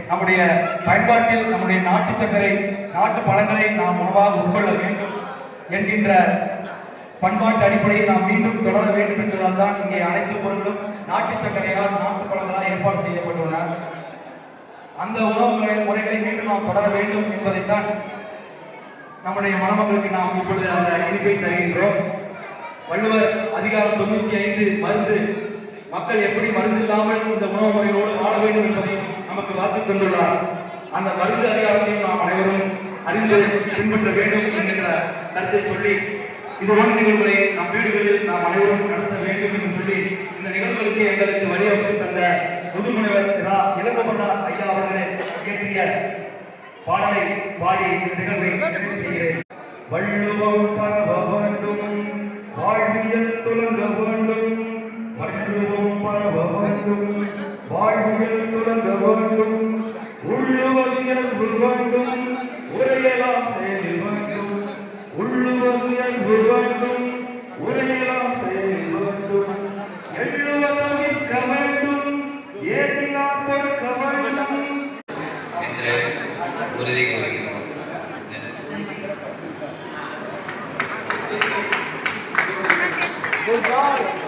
நம்முடைய பயன்பாட்டில் நம்முடைய நாட்டு சர்க்கரை நாட்டு பழங்களை நாம் உணவாக உட்கொள்ள வேண்டும் என்கின்ற பண்பாட்டு அடிப்படையில் நாம் மீண்டும் தொடர வேண்டும் என்பதால் தான் இங்கே அனைத்து பொருட்களும் நாட்டு சர்க்கரையால் நாட்டு பழங்களால் ஏற்பாடு செய்யப்பட்டுள்ளன. அந்த உணவு முறைகளை மீண்டும் நாம் தொடர வேண்டும் என்பதைத்தான் நம்முடைய மணமக்களுக்கு நாம் இப்பொழுது அந்த இனிப்பை தருகின்றோம். வள்ளுவர் அதிகாரம் 95 மருந்து, மக்கள் எப்படி மருந்து இல்லாமல் இந்த உணவு முறைகளோடு வாழ வேண்டும் என்பதை நமக்கு வாக்கு தந்துள்ளார். அந்த மருந்து அதிகாரத்தையும் நாம் அனைவரும் அறிந்து பின்பற்ற வேண்டும் என்கின்ற கருத்தை சொல்லி இது போன்ற நிகழ்வுகளை நம் வீடுகளில் நாம் அனைவரும் நடத்த வேண்டும் என்று சொல்லி இந்த நிகழ்வுகளுக்கு எங்களுக்கு வழிவகுத்து தந்த முதுமுனைவர் இளங்கோவன் ஐயா அவர்களை இயற்றிய பாடலை பாடி இந்த நிகழ்வை நிறைவு செய்கிறேன். வள்ளுவம் பரவ வேண்டும், வாழ்வியல் துலங்க வேண்டும். வள்ளுவம் பரவ வேண்டும், வாழ்வியல் துலங்க வேண்டும். உள்ளுவதியல்பு வேண்டும், உரையலாம் செயலில் வேண்டும். உள்ளுவதியல்பு வேண்டும், உரையலாம் செயலில் வேண்டும். எள்ளுவதற்க வேண்டும், ஏதிலா பொறுக்க வேண்டும் என்று உறுதி கூறுகிறோம். Good job.